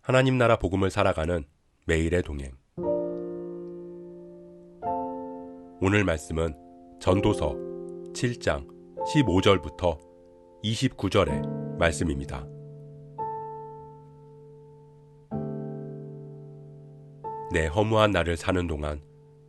하나님 나라 복음을 살아가는 매일의 동행. 오늘 말씀은 전도서 7장 15절부터 29절의 말씀입니다. 내 허무한 날을 사는 동안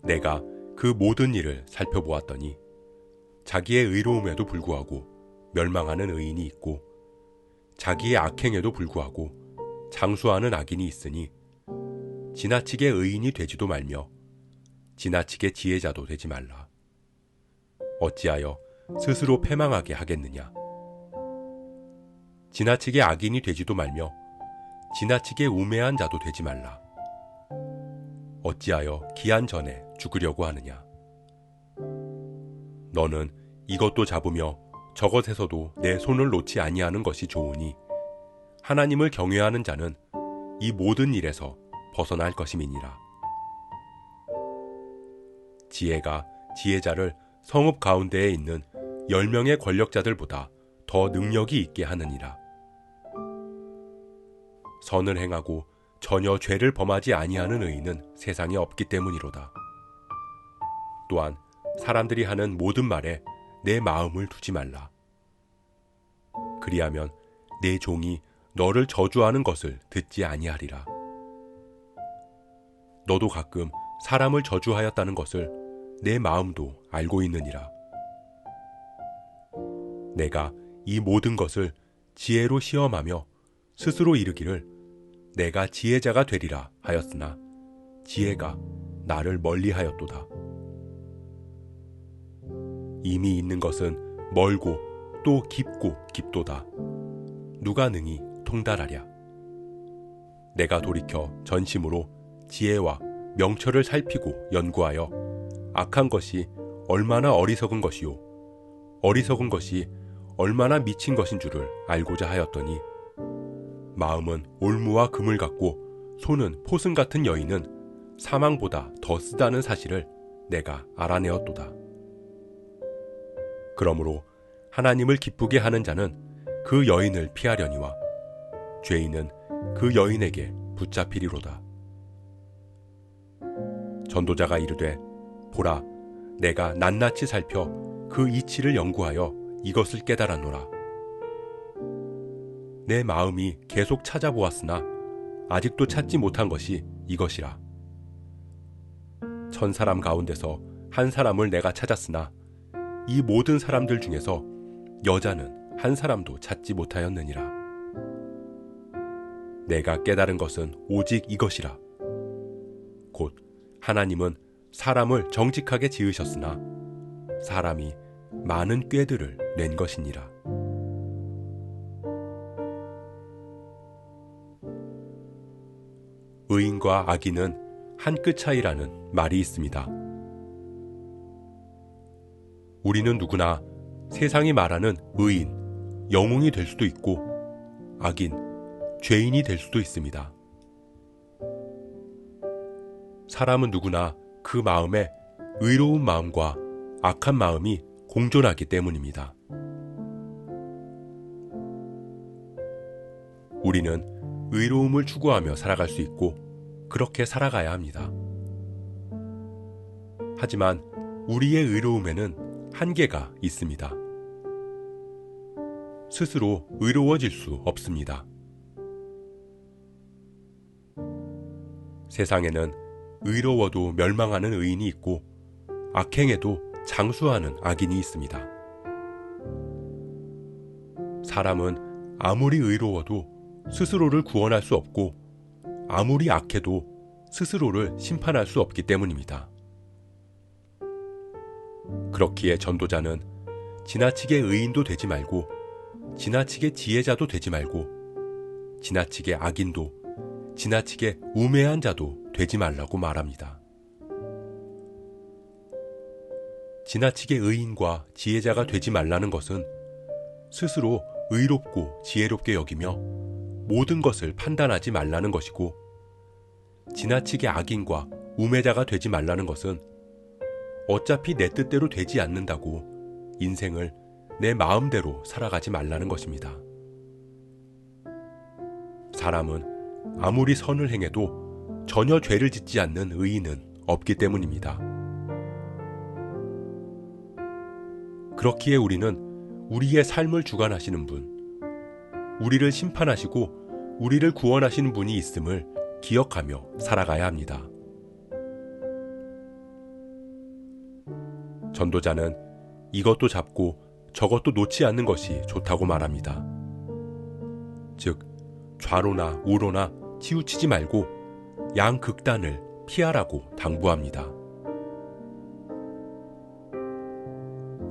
내가 그 모든 일을 살펴보았더니 자기의 의로움에도 불구하고 멸망하는 의인이 있고 자기의 악행에도 불구하고 장수하는 악인이 있으니 지나치게 의인이 되지도 말며 지나치게 지혜자도 되지 말라. 어찌하여 스스로 패망하게 하겠느냐. 지나치게 악인이 되지도 말며 지나치게 우매한 자도 되지 말라. 어찌하여 기한 전에 죽으려고 하느냐. 너는 이것도 잡으며 저것에서도 내 손을 놓지 아니하는 것이 좋으니 하나님을 경외하는 자는 이 모든 일에서 벗어날 것임이니라. 지혜가 지혜자를 성읍 가운데에 있는 10명의 권력자들보다 더 능력이 있게 하느니라. 선을 행하고 전혀 죄를 범하지 아니하는 의인은 세상에 없기 때문이로다. 또한 사람들이 하는 모든 말에 내 마음을 두지 말라. 그리하면 내 종이 너를 저주하는 것을 듣지 아니하리라. 너도 가끔 사람을 저주하였다는 것을 내 마음도 알고 있느니라. 내가 이 모든 것을 지혜로 시험하며 스스로 이르기를 내가 지혜자가 되리라 하였으나 지혜가 나를 멀리하였도다. 이미 있는 것은 멀고 또 깊고 깊도다. 누가 능히 통달하랴. 내가 돌이켜 전심으로 지혜와 명철을 살피고 연구하여 악한 것이 얼마나 어리석은 것이요 어리석은 것이 얼마나 미친 것인 줄을 알고자 하였더니 마음은 올무와 금을 같고 손은 포승 같은 여인은 사망보다 더 쓰다는 사실을 내가 알아내었도다. 그러므로 하나님을 기쁘게 하는 자는 그 여인을 피하려니와 죄인은 그 여인에게 붙잡히리로다. 전도자가 이르되 보라, 내가 낱낱이 살펴 그 이치를 연구하여 이것을 깨달았노라. 내 마음이 계속 찾아보았으나 아직도 찾지 못한 것이 이것이라. 1000사람 가운데서 한 사람을 내가 찾았으나 이 모든 사람들 중에서 여자는 한 사람도 찾지 못하였느니라. 내가 깨달은 것은 오직 이것이라. 곧 하나님은 사람을 정직하게 지으셨으나 사람이 많은 꾀들을 낸 것이니라. 의인과 악인은 한 끗 차이라는 말이 있습니다. 우리는 누구나 세상이 말하는 의인, 영웅이 될 수도 있고 악인, 죄인이 될 수도 있습니다. 사람은 누구나 그 마음에 의로운 마음과 악한 마음이 공존하기 때문입니다. 우리는 의로움을 추구하며 살아갈 수 있고 그렇게 살아가야 합니다. 하지만 우리의 의로움에는 한계가 있습니다. 스스로 의로워질 수 없습니다. 세상에는 의로워도 멸망하는 의인이 있고 악행에도 장수하는 악인이 있습니다. 사람은 아무리 의로워도 스스로를 구원할 수 없고 아무리 악해도 스스로를 심판할 수 없기 때문입니다. 그렇기에 전도자는 지나치게 의인도 되지 말고 지나치게 지혜자도 되지 말고 지나치게 악인도 지나치게 우매한 자도 되지 말라고 말합니다. 지나치게 의인과 지혜자가 되지 말라는 것은 스스로 의롭고 지혜롭게 여기며 모든 것을 판단하지 말라는 것이고 지나치게 악인과 우매자가 되지 말라는 것은 어차피 내 뜻대로 되지 않는다고 인생을 내 마음대로 살아가지 말라는 것입니다. 사람은 아무리 선을 행해도 전혀 죄를 짓지 않는 의인은 없기 때문입니다. 그렇기에 우리는 우리의 삶을 주관하시는 분, 우리를 심판하시고 우리를 구원하시는 분이 있음을 기억하며 살아가야 합니다. 전도자는 이것도 잡고 저것도 놓지 않는 것이 좋다고 말합니다. 즉, 좌로나 우로나 치우치지 말고 양극단을 피하라고 당부합니다.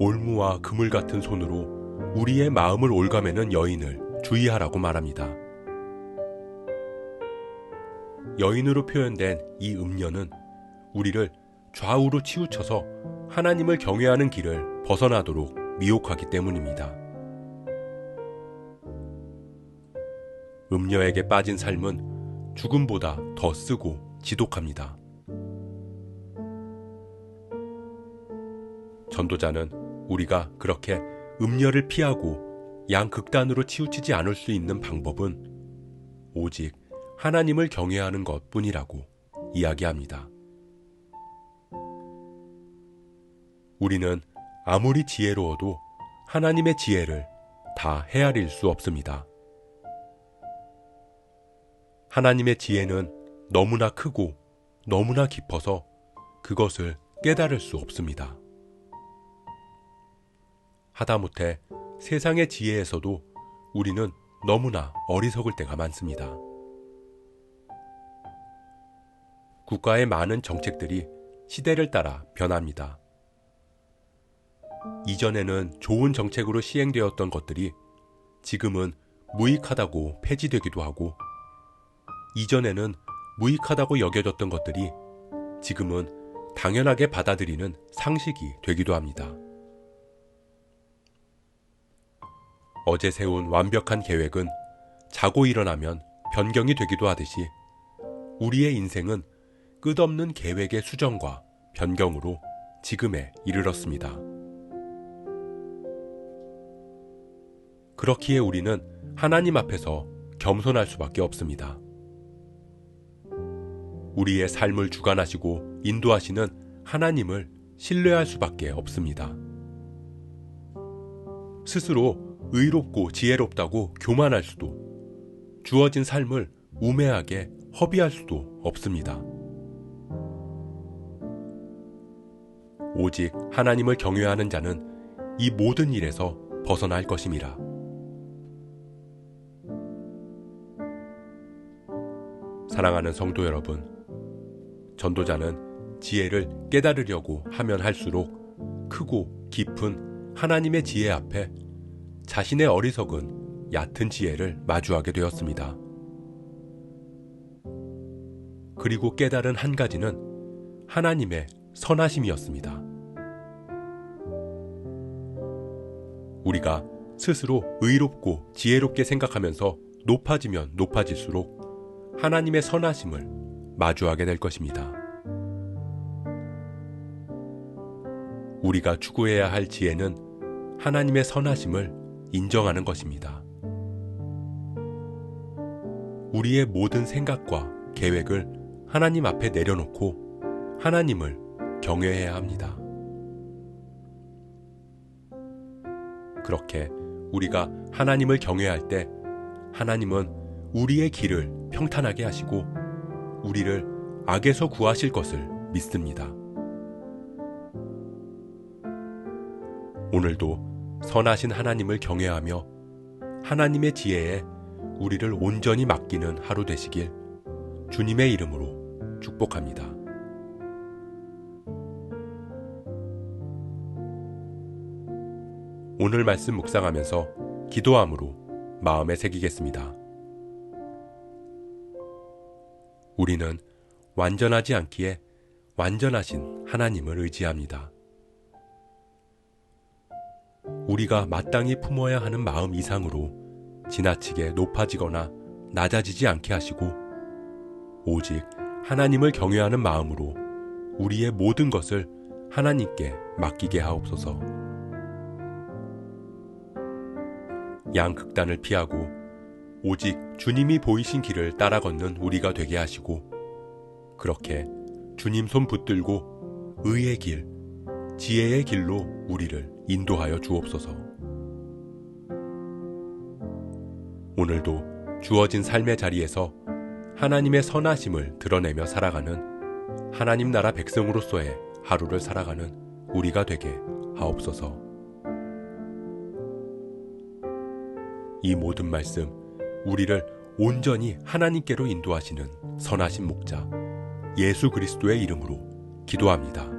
올무와 그물 같은 손으로 우리의 마음을 올가매는 여인을 주의하라고 말합니다. 여인으로 표현된 이 음녀는 우리를 좌우로 치우쳐서 하나님을 경외하는 길을 벗어나도록 미혹하기 때문입니다. 음녀에게 빠진 삶은 죽음보다 더 쓰고 지독합니다. 전도자는 우리가 그렇게 음녀를 피하고 양극단으로 치우치지 않을 수 있는 방법은 오직 하나님을 경외하는 것뿐이라고 이야기합니다. 우리는 아무리 지혜로워도 하나님의 지혜를 다 헤아릴 수 없습니다. 하나님의 지혜는 너무나 크고 너무나 깊어서 그것을 깨달을 수 없습니다. 하다못해 세상의 지혜에서도 우리는 너무나 어리석을 때가 많습니다. 국가의 많은 정책들이 시대를 따라 변합니다. 이전에는 좋은 정책으로 시행되었던 것들이 지금은 무익하다고 폐지되기도 하고, 이전에는 무익하다고 여겨졌던 것들이 지금은 당연하게 받아들이는 상식이 되기도 합니다. 어제 세운 완벽한 계획은 자고 일어나면 변경이 되기도 하듯이 우리의 인생은 끝없는 계획의 수정과 변경으로 지금에 이르렀습니다. 그렇기에 우리는 하나님 앞에서 겸손할 수밖에 없습니다. 우리의 삶을 주관하시고 인도하시는 하나님을 신뢰할 수밖에 없습니다. 스스로 의롭고 지혜롭다고 교만할 수도, 주어진 삶을 우매하게 허비할 수도 없습니다. 오직 하나님을 경외하는 자는 이 모든 일에서 벗어날 것임이라. 사랑하는 성도 여러분, 전도자는 지혜를 깨달으려고 하면 할수록 크고 깊은 하나님의 지혜 앞에 자신의 어리석은 얕은 지혜를 마주하게 되었습니다. 그리고 깨달은 한 가지는 하나님의 선하심이었습니다. 우리가 스스로 의롭고 지혜롭게 생각하면서 높아지면 높아질수록 하나님의 선하심을 마주하게 될 것입니다. 우리가 추구해야 할 지혜는 하나님의 선하심을 인정하는 것입니다. 우리의 모든 생각과 계획을 하나님 앞에 내려놓고 하나님을 경외해야 합니다. 그렇게 우리가 하나님을 경외할 때 하나님은 우리의 길을 평탄하게 하시고 우리를 악에서 구하실 것을 믿습니다. 오늘도 선하신 하나님을 경외하며 하나님의 지혜에 우리를 온전히 맡기는 하루 되시길 주님의 이름으로 축복합니다. 오늘 말씀 묵상하면서 기도함으로 마음에 새기겠습니다. 우리는 완전하지 않기에 완전하신 하나님을 의지합니다. 우리가 마땅히 품어야 하는 마음 이상으로 지나치게 높아지거나 낮아지지 않게 하시고 오직 하나님을 경외하는 마음으로 우리의 모든 것을 하나님께 맡기게 하옵소서. 양극단을 피하고 오직 주님이 보이신 길을 따라 걷는 우리가 되게 하시고 그렇게 주님 손 붙들고 의의 길, 지혜의 길로 우리를 인도하여 주옵소서. 오늘도 주어진 삶의 자리에서 하나님의 선하심을 드러내며 살아가는 하나님 나라 백성으로서의 하루를 살아가는 우리가 되게 하옵소서. 이 모든 말씀, 우리를 온전히 하나님께로 인도하시는 선하신 목자 예수 그리스도의 이름으로 기도합니다.